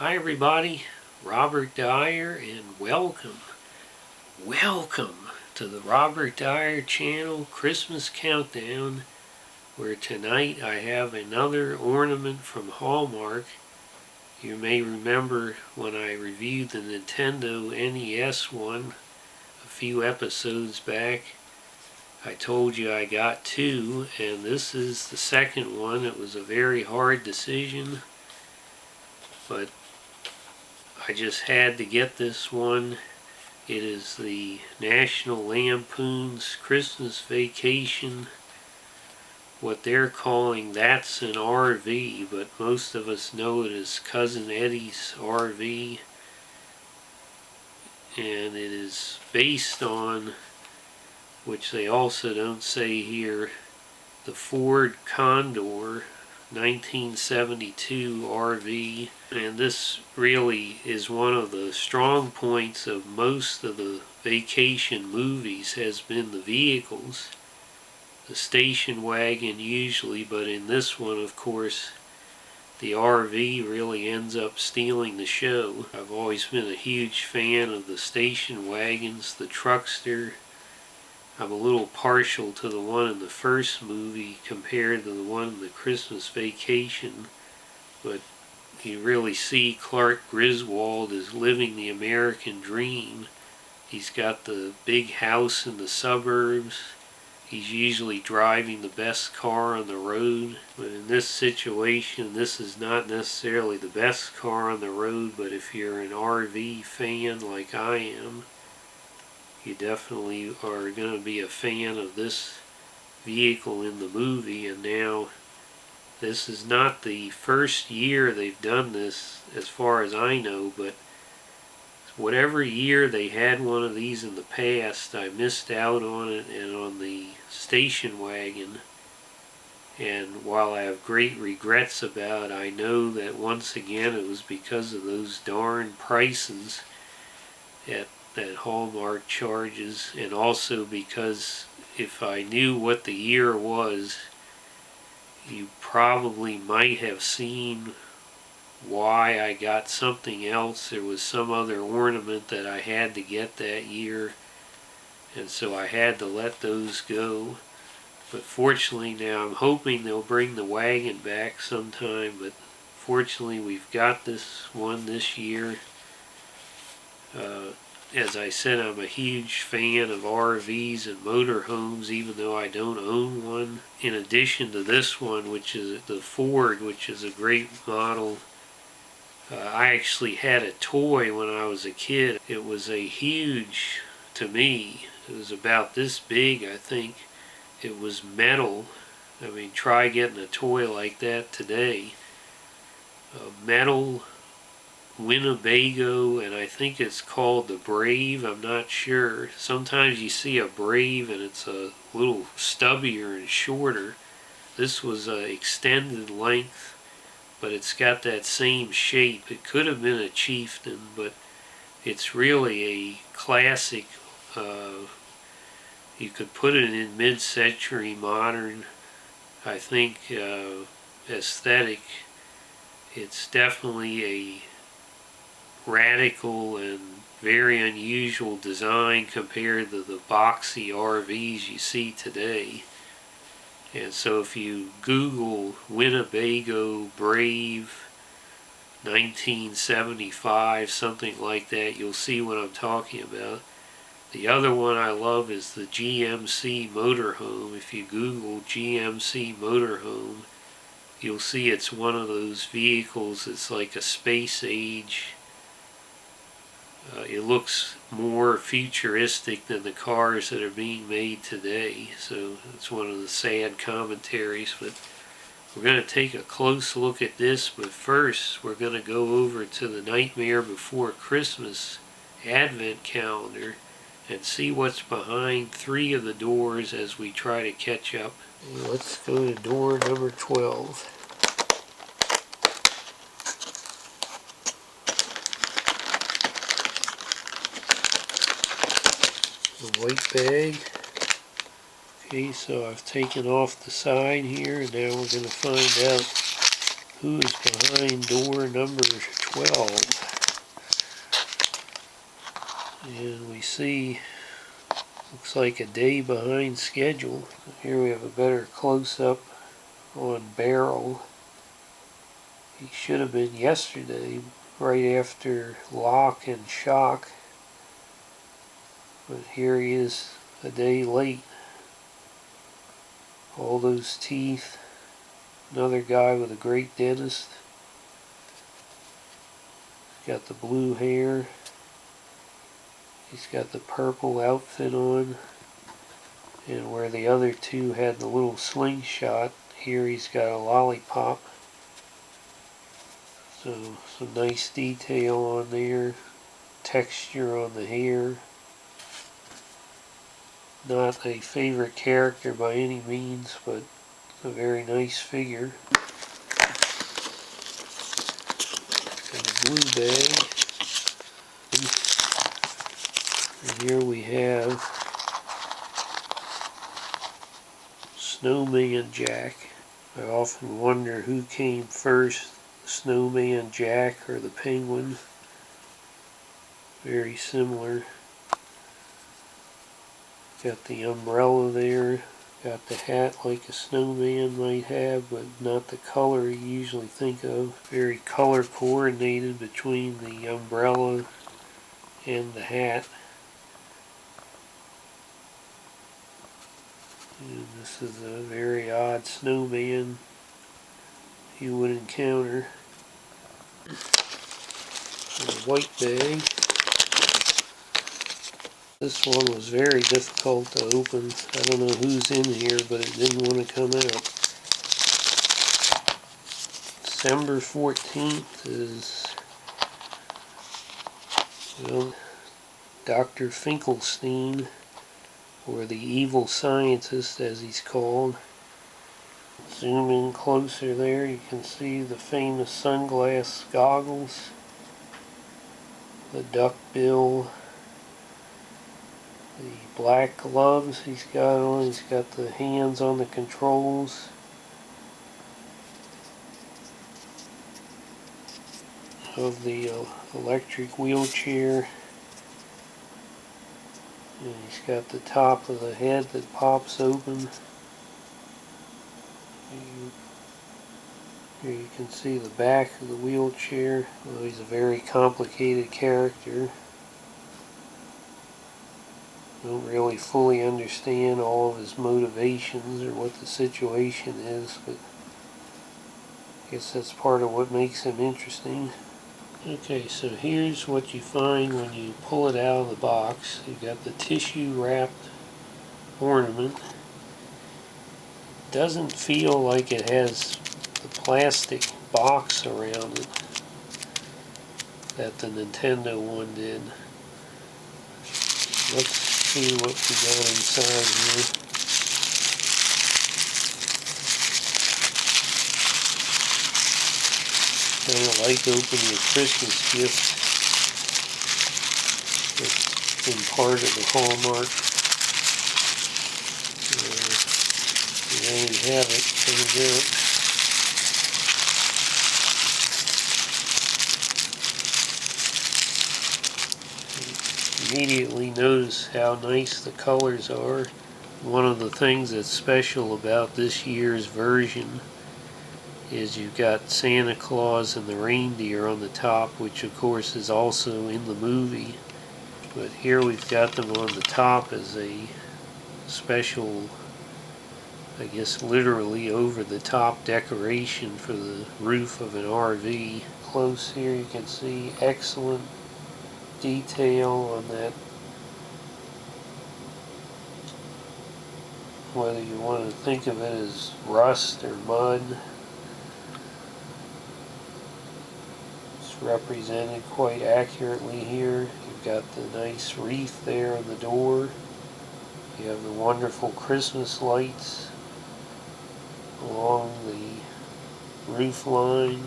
Hi everybody, Robert Dyer, and welcome to the Robert Dyer channel Christmas Countdown, where tonight I have another ornament from Hallmark. You may remember when I reviewed the Nintendo NES one a few episodes back, I told you I got two, and this is the second one. It was a very hard decision, but I just had to get this one. It is the National Lampoon's Christmas Vacation, what they're calling That's an RV, but most of us know it as Cousin Eddie's RV. And it is based on, which they also don't say here, the Ford Condor 1972 RV. And this really is one of the strong points of most of the vacation movies, has been the vehicles. The station wagon usually, but in this one, of course, the RV really ends up stealing the show. I've always been a huge fan of the station wagons, the truckster. I'm a little partial to the one in the first movie compared to the one in the Christmas Vacation, but you really see Clark Griswold is living the American dream. He's got the big house in the suburbs. He's usually driving the best car on the road, but in this situation, this is not necessarily the best car on the road, but if you're an RV fan like I am, you definitely are going to be a fan of this vehicle in the movie. And now, this is not the first year they've done this, as far as I know, but whatever year they had one of these in the past, I missed out on it and on the station wagon. And while I have great regrets about it, I know that once again it was because of those darn prices that Hallmark charges, and also because if I knew what the year was, you probably might have seen why I got something else. There was some other ornament that I had to get that year, and so I had to let those go. But fortunately now I'm hoping they'll bring the wagon back sometime, but fortunately we've got this one this year. As I said, I'm a huge fan of RVs and motorhomes, even though I don't own one. In addition to this one, which is the Ford, which is a great model, I actually had a toy when I was a kid. It was to me, it was about this big, I think. It was metal. I mean, try getting a toy like that today. Metal Winnebago, and I think it's called the Brave. I'm not sure. Sometimes you see a Brave and it's a little stubbier and shorter. This was extended length, but it's got that same shape. It could have been a Chieftain, but it's really a classic. You could put it in mid-century modern, I think, aesthetic. It's definitely a radical and very unusual design compared to the boxy RVs you see today. And so if you Google Winnebago Brave 1975, something like that, you'll see what I'm talking about. The other one I love is the GMC motorhome. If you Google GMC motorhome, you'll see it's one of those vehicles. It's like a space age. It looks more futuristic than the cars that are being made today. So it's one of the sad commentaries. But we're going to take a close look at this. But first, we're going to go over to the Nightmare Before Christmas Advent Calendar and see what's behind 3 of the doors as we try to catch up. Let's go to door number 12. The white bag. Okay, so I've taken off the side here, and now we're going to find out Who is behind door number 12? And we see, looks like a day behind schedule. Here we have a better close-up on Barrel. He should have been yesterday, right after Lock and Shock. But here he is a day late. All those teeth. Another guy with a great dentist. Got the blue hair. He's got the purple outfit on. And where the other two had the little slingshot, here he's got a lollipop. So some nice detail on there. Texture on the hair. Not a favorite character by any means, but a very nice figure. And a blue bag. And here we have Snowman Jack. I often wonder who came first, Snowman Jack or the Penguin. Very similar. Got the umbrella there, got the hat like a snowman might have, but not the color you usually think of. Very color coordinated between the umbrella and the hat. And this is a very odd snowman you would encounter. And a white bag. This one was very difficult to open. I don't know who's in here, but it didn't want to come out. December 14th is, well, Dr. Finkelstein, or the evil scientist as he's called. Zoom in closer there, you can see the famous sunglass goggles, the duck bill, the black gloves he's got on. He's got the hands on the controls. Of the electric wheelchair. And he's got the top of the head that pops open. Here you can see the back of the wheelchair. Well, he's a very complicated character. Don't really fully understand all of his motivations or what the situation is, but I guess that's part of what makes him interesting. Okay, so here's what you find when you pull it out of the box. You've got the tissue wrapped ornament. Doesn't feel like it has the plastic box around it that the Nintendo one did. Let's see what we got inside here. Kind of like opening a Christmas gift that's been part of the Hallmark. There you have it, coming out. Immediately notice how nice the colors are. One of the things that's special about this year's version is you've got Santa Claus and the reindeer on the top, which of course is also in the movie. But here we've got them on the top as a special, I guess literally over the top decoration for the roof of an RV. Close here you can see excellent detail on that. Whether you want to think of it as rust or mud, it's represented quite accurately here. You've got the nice wreath there on the door. You have the wonderful Christmas lights along the roof line,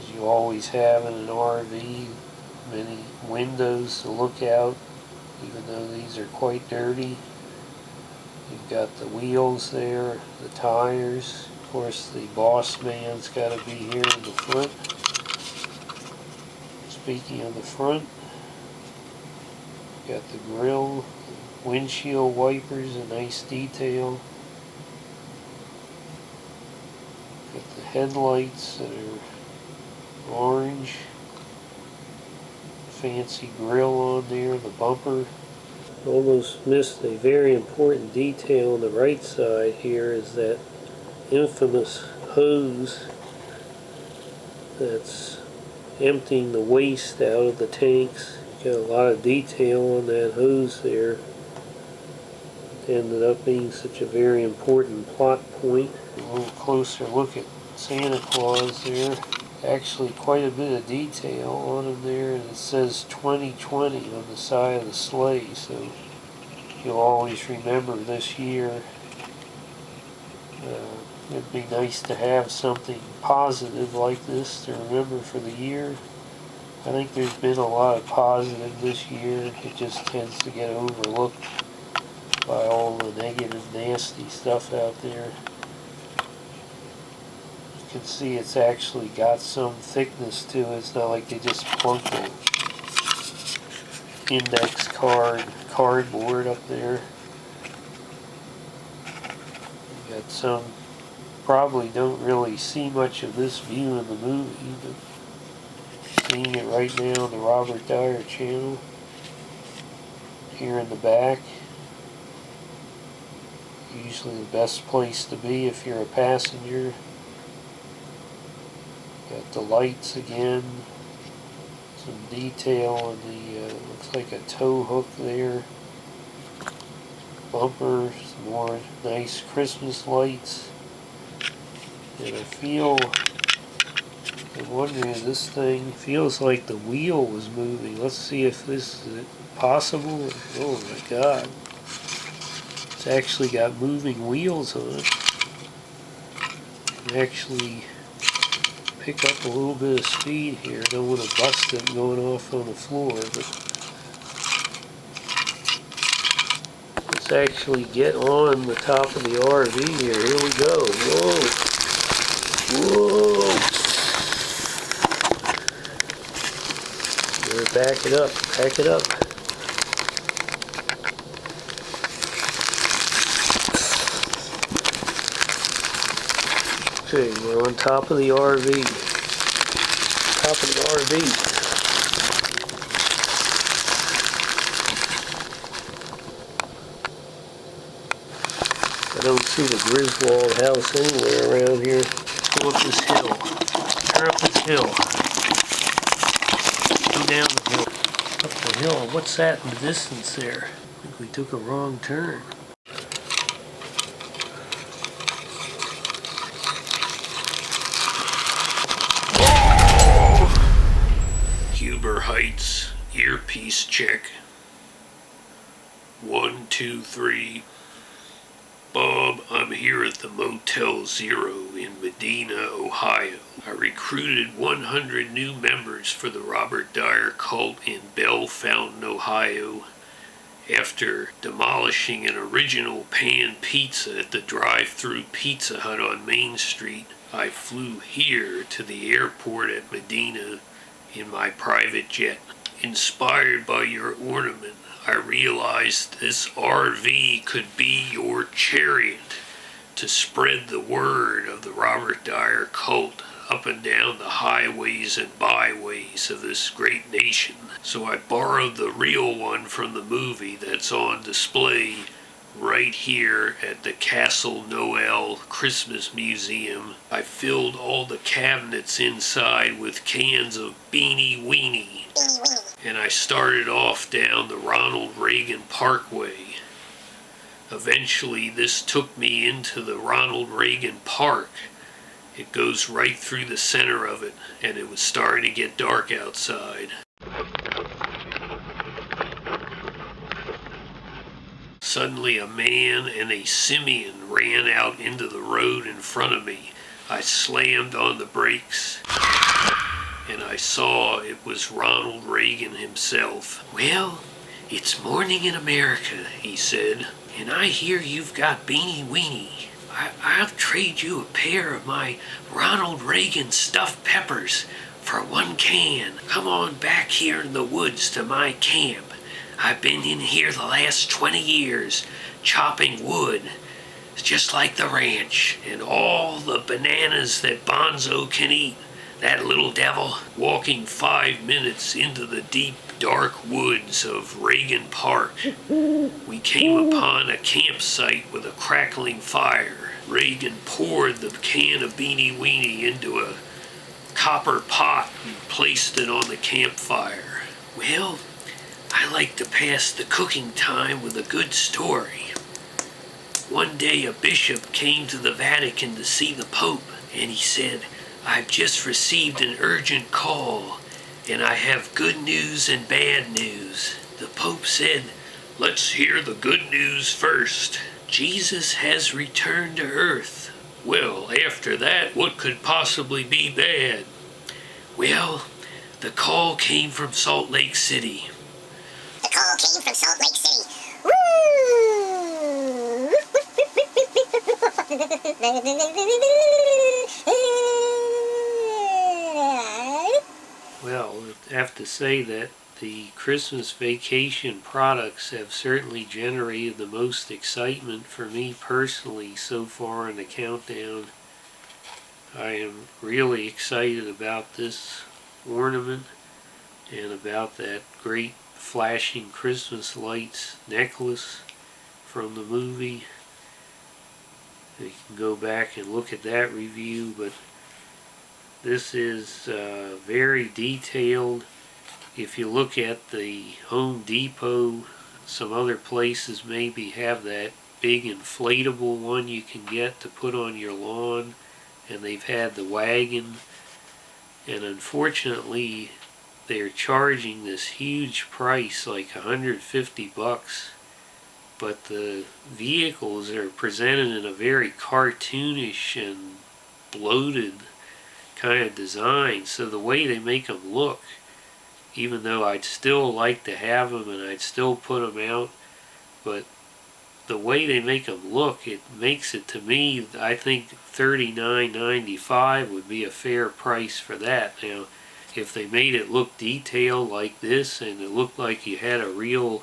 as you always have in an RV. Many windows to look out, even though these are quite dirty. You've got the wheels there, the tires. Of course, the boss man's got to be here in the front. Speaking of the front, got the grill, windshield wipers, a nice detail. Got the headlights that are orange. Fancy grill on there, the bumper. Almost missed a very important detail on the right side here is that infamous hose that's emptying the waste out of the tanks. Got a lot of detail on that hose there. It ended up being such a very important plot point. A little closer look at Santa Claus there. Actually quite a bit of detail on him there, and it says 2020 on the side of the sleigh, so you'll always remember this year. It'd be nice to have something positive like this to remember for the year. I think there's been a lot of positive this year. It just tends to get overlooked by all the negative, nasty stuff out there. You can see it's actually got some thickness to it. It's not like they just plunked an index cardboard up there. You got some, probably don't really see much of this view in the movie, but seeing it right now on the Robert Dyer channel. Here in the back, usually the best place to be if you're a passenger. Got the lights again, some detail on the, looks like a tow hook there. Bumper, some more nice Christmas lights. And I'm wondering if this thing feels like the wheel was moving. Let's see if this is possible. Oh my God. It's actually got moving wheels on it. Actually pick up a little bit of speed here. I don't want to bust it going off on the floor, but let's actually get on the top of the RV here. Here we go. Whoa! Whoa! Back it up. Back it up. Okay, we're on top of the RV. Top of the RV. I don't see the Griswold house anywhere around here. Go up this hill. Turn up this hill. Go down the hill. Up the hill. What's that in the distance there? I think we took a wrong turn. Huber Heights, earpiece check. 1, 2, 3. Bob, I'm here at the Motel Zero in Medina, Ohio. I recruited 100 new members for the Robert Dyer cult in Bell Fountain, Ohio. After demolishing an original pan pizza at the drive-thru Pizza Hut on Main Street, I flew here to the airport at Medina in my private jet. Inspired by your ornament, I realized this RV could be your chariot to spread the word of the Robert Dyer cult up and down the highways and byways of this great nation. So I borrowed the real one from the movie that's on display right here at the Castle Noel Christmas Museum. I filled all the cabinets inside with cans of Beanie Weenie. And I started off down the Ronald Reagan Parkway. Eventually this took me into the Ronald Reagan Park. It goes right through the center of it, and it was starting to get dark outside. Suddenly a man and a simian ran out into the road in front of me. I slammed on the brakes, and I saw it was Ronald Reagan himself. Well, it's morning in America, he said, and I hear you've got Beanie Weenie. I'll trade you a pair of my Ronald Reagan stuffed peppers for one can. Come on back here in the woods to my camp. I've been in here the last 20 years, chopping wood. It's just like the ranch, and all the bananas that Bonzo can eat. That little devil walking 5 minutes into the deep, dark woods of Reagan Park. We came upon a campsite with a crackling fire. Reagan poured the can of Beanie Weenie into a copper pot and placed it on the campfire. Well, I like to pass the cooking time with a good story. One day a bishop came to the Vatican to see the Pope, and he said, "I've just received an urgent call, and I have good news and bad news." The Pope said, "Let's hear the good news first. Jesus has returned to earth." "Well, after that, what could possibly be bad?" "Well, the call came from Salt Lake City." The call came from Salt Lake City. Woo! Well, I have to say that the Christmas Vacation products have certainly generated the most excitement for me personally so far in the countdown. I am really excited about this ornament and about that great flashing Christmas lights necklace from the movie. You can go back and look at that review, but this is very detailed. If you look at the Home Depot, some other places maybe have that big inflatable one you can get to put on your lawn, and they've had the wagon, and unfortunately they're charging this huge price, like $150, but the vehicles are presented in a very cartoonish and bloated kind of design, so the way they make them look, even though I'd still like to have them and I'd still put them out, but the way they make them look, it makes it, to me, I think $39.95 would be a fair price for that. Now, if they made it look detailed like this and it looked like you had a real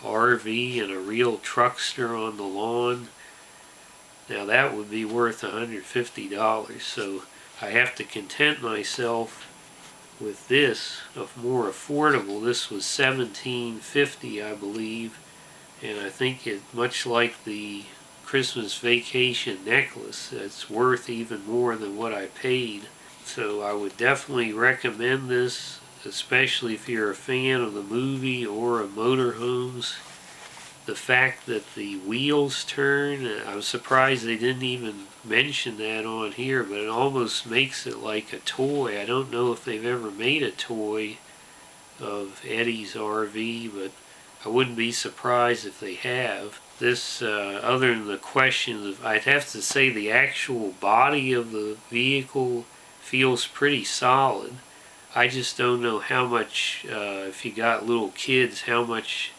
RV and a real truckster on the lawn, now that would be worth $150. So I have to content myself with this, of more affordable. This was $17.50, I believe, and I think it, much like the Christmas Vacation necklace, it's worth even more than what I paid. So I would definitely recommend this, especially if you're a fan of the movie or of motorhomes. The fact that the wheels turn, I'm surprised they didn't even mention that on here, but it almost makes it like a toy. I don't know if they've ever made a toy of Eddie's RV, but I wouldn't be surprised if they have. This, other than the question of, I'd have to say the actual body of the vehicle feels pretty solid. I just don't know how much, if you got little kids, how much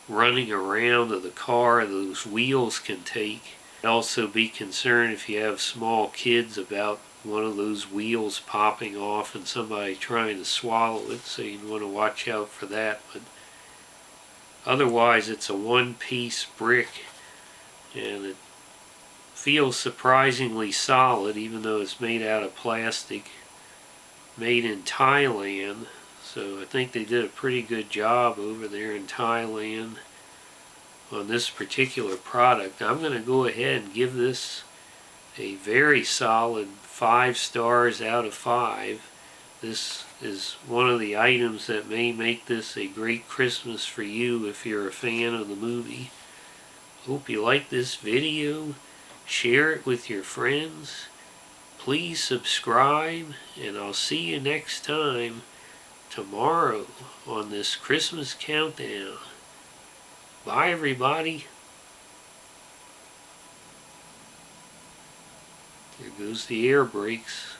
running around of the car those wheels can take. I'd also be concerned if you have small kids about one of those wheels popping off and somebody trying to swallow it, so you'd want to watch out for that. But otherwise, it's a one-piece brick, and it feels surprisingly solid, even though it's made out of plastic, made in Thailand. So I think they did a pretty good job over there in Thailand on this particular product. I'm going to go ahead and give this a very solid 5 stars out of 5. This is one of the items that may make this a great Christmas for you if you're a fan of the movie. Hope you like this video. Share it with your friends. Please subscribe, and I'll see you next time, tomorrow, on this Christmas countdown. Bye, everybody. There goes the air brakes.